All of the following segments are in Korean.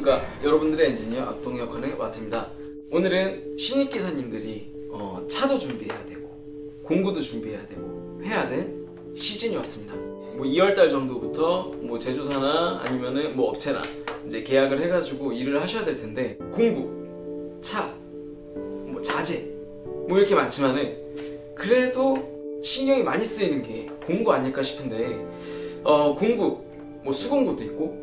안녕하십니까. 여러분들의 엔지니어 악동 역할의 와트입니다. 오늘은 신입 기사님들이 차도 준비해야 되고 공구도 준비해야 되고 해야 되는 시즌이 왔습니다. 뭐 2월달 정도부터 뭐 제조사나 아니면은 뭐 업체나 이제 계약을 해가지고 일을 하셔야 될 텐데, 공구, 차, 뭐 자재 뭐 이렇게 많지만은 그래도 신경이 많이 쓰이는 게 공구 아닐까 싶은데, 공구 뭐 수공구도 있고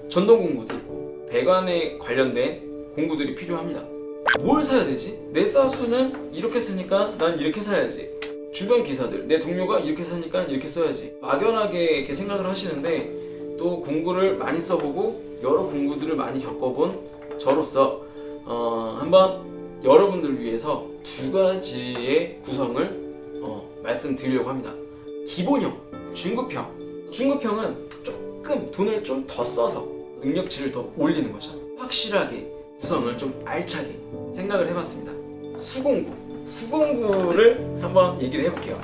전동공구도 있고 배관에 관련된 공구들이 필요합니다. 뭘 사야 되지? 내 사수는 이렇게 쓰니까 난 이렇게 사야지, 주변 기사들, 내 동료가 이렇게 사니까 이렇게 써야지, 막연하게 이렇게 생각을 하시는데, 또 공구를 많이 써보고 여러 공구들을 많이 겪어본 저로서 한번 여러분들을 위해서 두 가지의 구성을 말씀드리려고 합니다. 기본형, 중급형. 중급형은 조금 돈을 좀 더 써서 능력치를 더 올리는 거죠. 확실하게 구성을 좀 알차게 생각을 해봤습니다. 수공구를 한번 얘기를 해볼게요.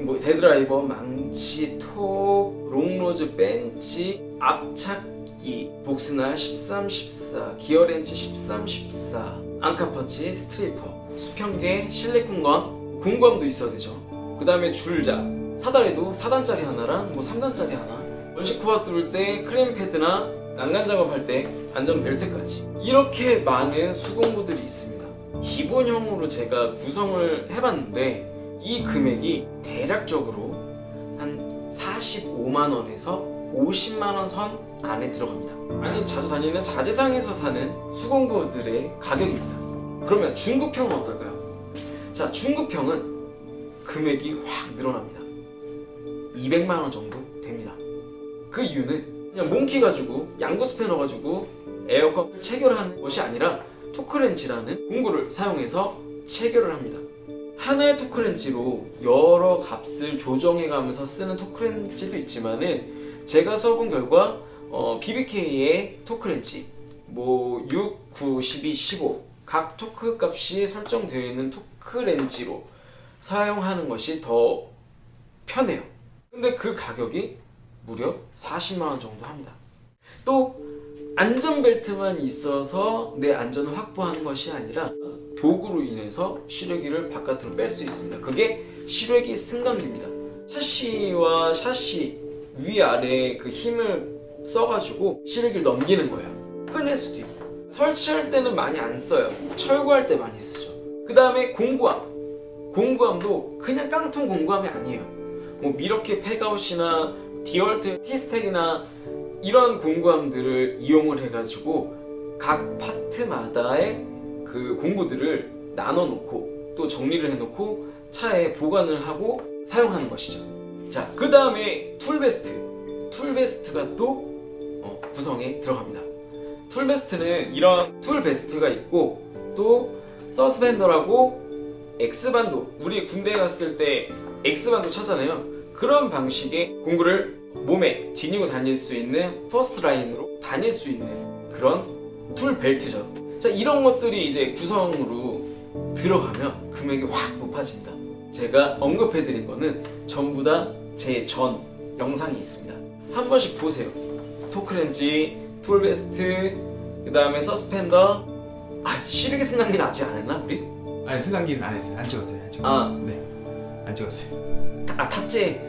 뭐 데드라이버, 망치, 톱, 롱로즈, 벤치, 앞차기, 복스날 13, 14, 기어렌치 13, 14, 앙카퍼치, 스트리퍼, 수평계, 실리콘검, 공검도 있어야 되죠. 그 다음에 줄자, 사다리도 4단짜리 하나랑 뭐 3단짜리 하나, 원시코어 뚫을 때 크레임 패드나 난간 작업할 때 안전 벨트까지, 이렇게 많은 수공구들이 있습니다. 기본형으로 제가 구성을 해봤는데 이 금액이 대략적으로 한 45만원에서 50만원 선 안에 들어갑니다. 많이 자주 다니는 자재상에서 사는 수공구들의 가격입니다. 그러면 중급형은 어떨까요? 자, 중급형은 금액이 확 늘어납니다. 200만원 정도 됩니다. 그 이유는 그냥 몽키 가지고 양구 스패너 가지고 에어컨을 체결하는 것이 아니라 토크렌치라는 공구를 사용해서 체결을 합니다. 하나의 토크렌치로 여러 값을 조정해가면서 쓰는 토크렌치도 있지만은, 제가 써본 결과 BBK의 토크렌치 뭐 6, 9, 12, 15 각 토크 값이 설정되어 있는 토크렌치로 사용하는 것이 더 편해요. 근데 그 가격이 무려 40만원 정도 합니다. 또 안전벨트만 있어서 내 안전을 확보하는 것이 아니라 도구로 인해서 실외기를 바깥으로 뺄 수 있습니다. 그게 실외기 승강기입니다. 샤시와 샤시 위아래 그 힘을 써가지고 실외기를 넘기는 거예요. 꺼낼 수도 있고, 설치할 때는 많이 안 써요. 철거할 때 많이 쓰죠. 그 다음에 공구암. 공구암도 그냥 깡통 공구암이 아니에요. 뭐 미러키 팩아웃이나 디월트 T스택이나 이런 공구함들을 이용을 해가지고 각 파트마다의 그 공구들을 나눠 놓고 또 정리를 해놓고 차에 보관을 하고 사용하는 것이죠. 자, 그 다음에 툴베스트. 툴베스트가 또 구성에 들어갑니다. 툴베스트는 이런 툴베스트가 있고, 또 서스펜더라고 X반도, 우리 군대 갔을 때 X반도 차잖아요. 그런 방식의 공구를 몸에 지니고 다닐 수 있는 퍼스트라인으로 다닐 수 있는 그런 툴 벨트죠. 자, 이런 것들이 이제 구성으로 들어가면 금액이 확 높아집니다. 제가 언급해드린 거는 전부 다 제 전 영상이 있습니다. 한 번씩 보세요. 토크렌치, 툴베스트, 그 다음에 서스펜더. 실외기 승강기는 아직 안 했나 우리? 아니, 승강기는 안 했어요. 안 찍었어요. 네, 안 찍었어요. 탔지.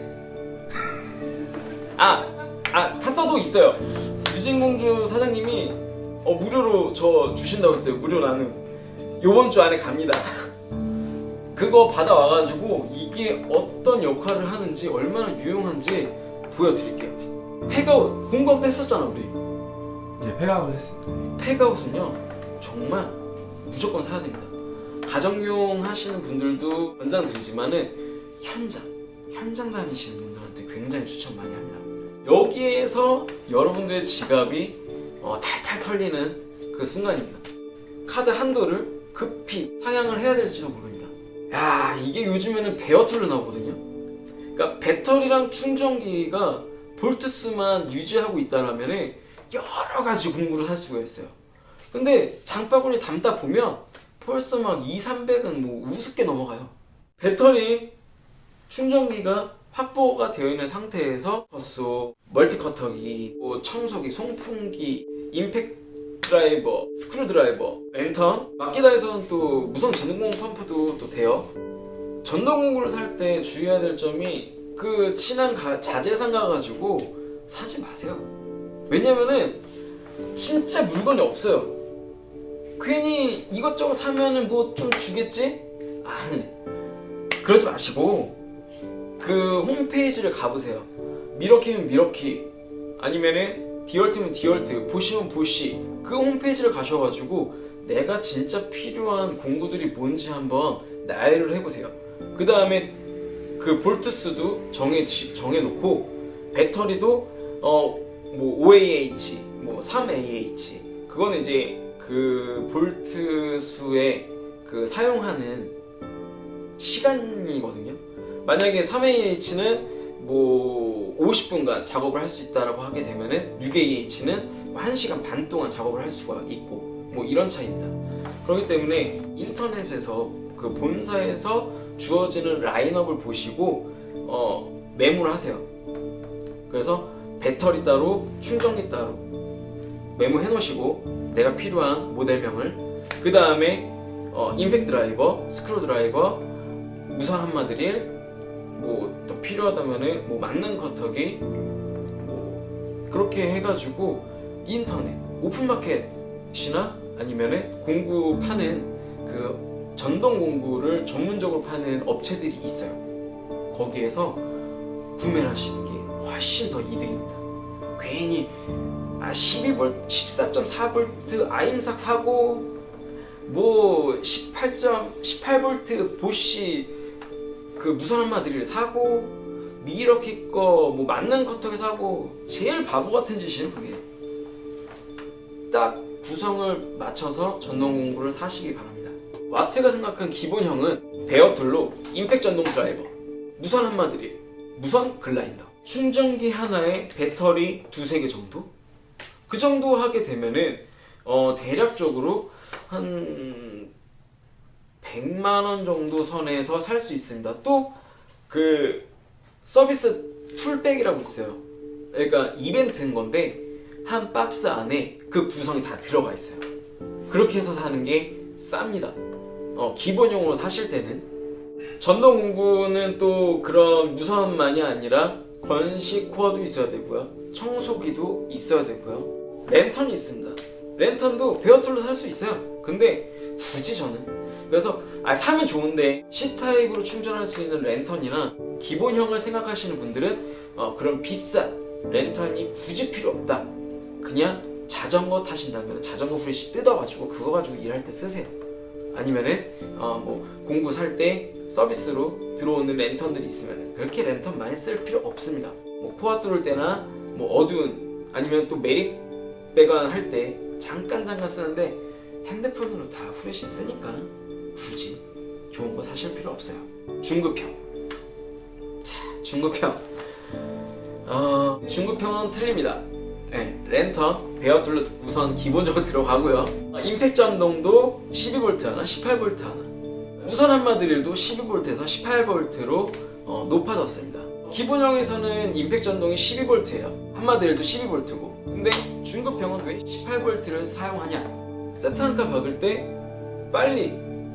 탔어도 있어요. 유진공주 사장님이 무료로 저 주신다고 했어요. 무료 나눔. 요번 주 안에 갑니다. 그거 받아와가지고 이게 어떤 역할을 하는지, 얼마나 유용한지 보여드릴게요. 팩아웃, 공부도 했었잖아 우리. 예, 팩아웃을 했어요. 팩아웃은요 정말 무조건 사야 됩니다. 가정용 하시는 분들도 권장드리지만은 현장 다니시는 분들한테 굉장히 추천 많이 합니다. 여기에서 여러분들의 지갑이 탈탈 털리는 그 순간입니다. 카드 한도를 급히 상향을 해야 될지도 모릅니다. 야, 이게 요즘에는 베어툴로 나오거든요. 그러니까 배터리랑 충전기가 볼트수만 유지하고 있다라면 여러 가지 공구를 할 수가 있어요. 근데 장바구니 담다 보면 벌써 막 2, 300은 뭐 우습게 넘어가요. 배터리, 충전기가 확보가 되어 있는 상태에서 버스, 멀티커터기, 뭐 청소기, 송풍기, 임팩트 드라이버, 스크류 드라이버, 랜턴, 마키다에서는 또 무선 진동공 펌프도 또 돼요. 전동 공구를 살 때 주의해야 될 점이 그 친한 자재상 가가지고 사지 마세요. 왜냐면은 진짜 물건이 없어요. 괜히 이것저것 사면은 뭐 좀 주겠지? 아니, 그러지 마시고 그 홈페이지를 가보세요. 미러키면 미러키, 아니면은 디얼트면 디얼트, 보시면 보시, 그 홈페이지를 가셔가지고 내가 진짜 필요한 공구들이 뭔지 한번 나열을 해보세요. 그 다음에 그 볼트 수도 정해놓고, 배터리도 뭐 5AH, 뭐 3AH, 그거는 이제 그 볼트 수에 그 사용하는 시간이거든요. 만약에 3AH는 뭐 50분간 작업을 할 수 있다라고 하게 되면은 6AH는 1시간 반 동안 작업을 할 수가 있고, 뭐 이런 차이입니다. 그렇기 때문에 인터넷에서 그 본사에서 주어지는 라인업을 보시고 메모를 하세요. 그래서 배터리 따로, 충전기 따로 메모해 놓으시고 내가 필요한 모델명을, 그 다음에 임팩트 드라이버, 스크류 드라이버, 무선 한마드릴, 뭐 더 필요하다면은 뭐 맞는 커터기, 뭐 그렇게 해가지고 인터넷 오픈마켓이나 아니면은 공구 파는 그 전동 공구를 전문적으로 파는 업체들이 있어요. 거기에서 구매를 하시는 게 훨씬 더 이득입니다. 괜히 12V, 14.4V 아임삭 사고 뭐 18V 보쉬 그 무선 한마디를 사고 미러키 거 뭐 맞는 커터기 사고, 제일 바보 같은 짓이에요 그게. 딱 구성을 맞춰서 전동 공구를 사시기 바랍니다. 와트가 생각한 기본형은 베어툴로, 임팩트 전동 드라이버, 무선 한마드릴, 무선 글라인더, 충전기 하나에 배터리 2-3개 정도? 그 정도 하게 되면은 대략적으로 한 100만원 정도 선에서 살 수 있습니다. 또 그 서비스 풀백이라고 있어요. 그러니까 이벤트인 건데 한 박스 안에 그 구성이 다 들어가 있어요. 그렇게 해서 사는 게 쌉니다. 기본용으로 사실 때는. 전동 공구는 또 그런 무선만이 아니라 건식 코어도 있어야 되고요, 청소기도 있어야 되고요, 랜턴이 있습니다. 랜턴도 베어툴로 살 수 있어요. 근데 굳이 저는, 그래서 사면 좋은데 C타입으로 충전할 수 있는 랜턴이나 기본형을 생각하시는 분들은 그런 비싼 랜턴이 굳이 필요 없다, 그냥 자전거 타신다면 자전거 후레쉬 뜯어가지고 그거 가지고 일할 때 쓰세요. 아니면은 뭐 공구 살 때 서비스로 들어오는 랜턴들이 있으면 그렇게 랜턴 많이 쓸 필요 없습니다. 뭐 코아 뚫을 때나 뭐 어두운, 아니면 또 매립 배관 할 때 잠깐 쓰는데 핸드폰으로 다 후레쉬 쓰니까 굳이 좋은 거 사실 필요 없어요. 중급형. 자, 중급형. 중급형은 틀립니다. 네, 랜턴, 베어툴로 우선 기본적으로 들어가고요. 임팩트 전동도 12V 하나, 18V 하나. 무선 한마드릴도 12V에서 18V로 높아졌습니다. 기본형에서는 임팩트 전동이 12V예요. 한마드릴도 12V고. 근데 중급형은 왜 18V를 사용하냐? 세트 한 칸 박을 때 빨리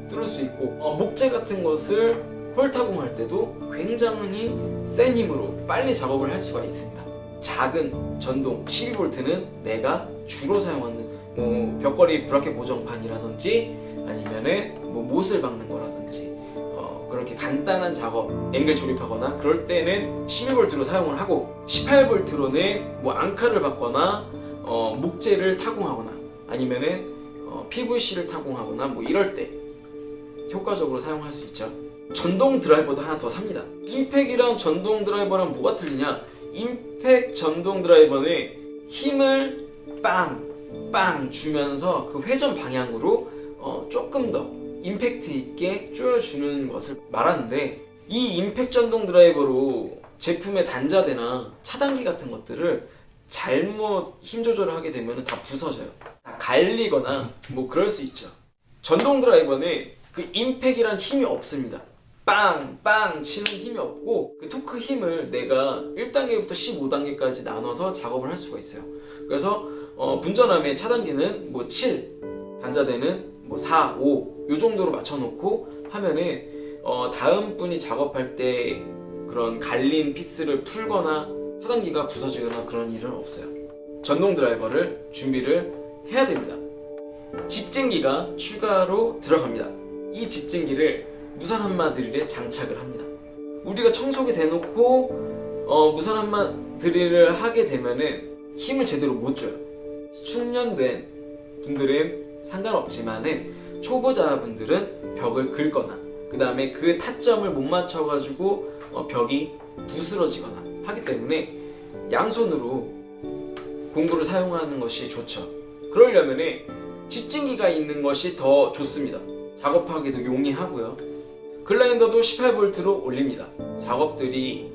뚫을 수 있고, 목재 같은 것을 홀타공할 때도 굉장히 센 힘으로 빨리 작업을 할 수가 있습니다. 작은 전동 12V는 내가 주로 사용하는 뭐 벽걸이 브라켓 고정판이라든지 아니면은 뭐 못을 박는 거라든지 그렇게 간단한 작업, 앵글 조립하거나 그럴 때는 12V로 사용을 하고, 18V로는 뭐 앙카를 박거나 목재를 타공하거나 아니면은 PVC를 타공하거나 뭐 이럴 때 효과적으로 사용할 수 있죠. 전동 드라이버도 하나 더 삽니다. 임팩이랑 전동 드라이버랑 뭐가 틀리냐? 임팩 전동 드라이버는 힘을 빵 주면서 그 회전 방향으로 조금 더 임팩트 있게 조여주는 것을 말하는데, 이 임팩 전동 드라이버로 제품의 단자대나 차단기 같은 것들을 잘못 힘 조절을 하게 되면 다 부서져요. 다 갈리거나 뭐 그럴 수 있죠. 전동 드라이버는 그 임팩이란 힘이 없습니다. 빵 치는 힘이 없고, 그 토크 힘을 내가 1단계부터 15단계까지 나눠서 작업을 할 수가 있어요. 그래서 분전함의 차단기는 뭐 7, 단자대는 뭐 4, 5 요 정도로 맞춰놓고 하면은 다음 분이 작업할 때 그런 갈린 피스를 풀거나 차단기가 부서지거나 그런 일은 없어요. 전동 드라이버를 준비를 해야 됩니다. 집진기가 추가로 들어갑니다. 이 집진기를 무선한마 드릴에 장착을 합니다. 우리가 청소기 대놓고 무선한마 드릴을 하게 되면은 힘을 제대로 못 줘요. 숙련된 분들은 상관없지만은 초보자분들은 벽을 긁거나 그 다음에 그 타점을 못 맞춰가지고 벽이 부스러지거나 하기 때문에 양손으로 공구를 사용하는 것이 좋죠. 그러려면은 집진기가 있는 것이 더 좋습니다. 작업하기도 용이하고요. 글라인더도 18V로 올립니다. 작업들이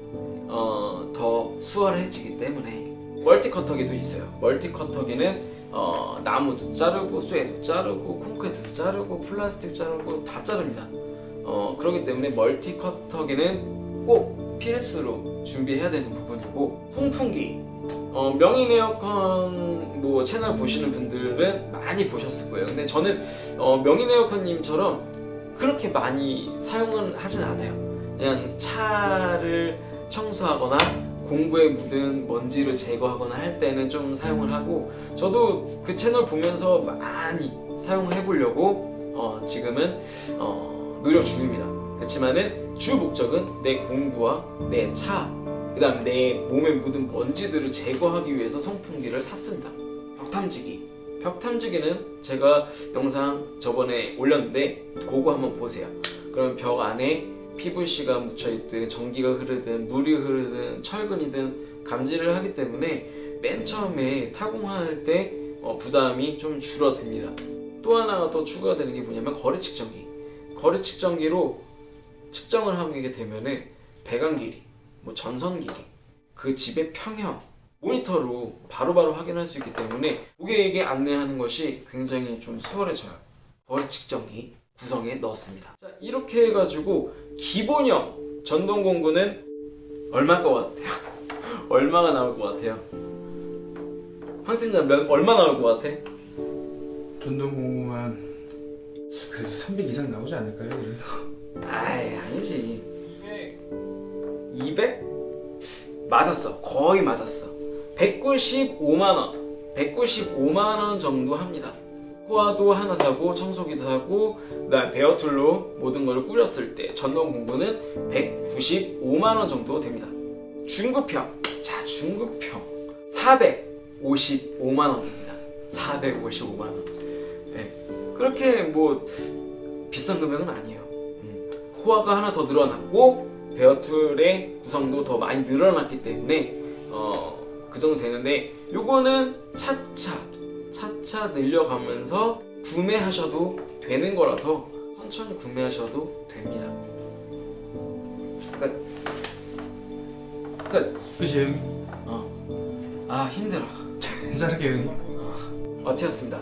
더 수월해지기 때문에 멀티커터기도 있어요. 멀티커터기는 나무도 자르고 쇠도 자르고 콘크리트도 자르고 플라스틱 자르고 다 자릅니다. 그렇기 때문에 멀티커터기는 꼭 필수로 준비해야 되는 부분이고, 송풍기 명인 에어컨 뭐 채널 보시는 분들은 많이 보셨을 거예요. 근데 저는 명인 에어컨님처럼 그렇게 많이 사용은 하진 않아요. 그냥 차를 청소하거나 공구에 묻은 먼지를 제거하거나 할 때는 좀 사용을 하고, 저도 그 채널 보면서 많이 사용해 보려고 지금은 노력 중입니다. 그렇지만은 주 목적은 내 공구와 내 차, 그 다음 내 몸에 묻은 먼지들을 제거하기 위해서 송풍기를 샀습니다. 벽탐지기는 제가 영상 저번에 올렸는데 그거 한번 보세요. 그럼 벽 안에 PVC가 묻혀있든 전기가 흐르든 물이 흐르든 철근이든 감지를 하기 때문에 맨 처음에 타공할 때 부담이 좀 줄어듭니다. 또 하나 더 추가되는 게 뭐냐면 거리 측정기. 거리 측정기로 측정을 하게 되면은 배관 길이, 뭐 전선 길이, 그 집의 평형 모니터로 바로바로 확인할 수 있기 때문에 고객에게 안내하는 것이 굉장히 좀 수월해져요. 거리 측정기 구성에 넣었습니다. 자, 이렇게 해가지고 기본형 전동 공구는 얼마일 것 같아요? 얼마가 나올 것 같아요? 황 팀장 얼마 나올 것 같아? 전동 공구만 그래도 300 이상 나오지 않을까요? 그래서 아이, 아니지. 200? 맞았어. 거의 맞았어. 195만원. 195만원 정도 합니다. 호화도 하나 사고 청소기도 사고 그다음 베어툴로 모든 걸 꾸렸을 때 전동 공구는 195만원 정도 됩니다. 중급형. 자, 중급형 455만원입니다. 455만원. 네. 그렇게 뭐 비싼 금액은 아니에요. 호화가 하나 더 늘어났고 베어툴의 구성도 더 많이 늘어났기 때문에 그 정도 되는데, 요거는 차차 늘려가면서 구매하셔도 되는 거라서 천천히 구매하셔도 됩니다. 그치? 아, 힘들어. 자르게 어티였습니다.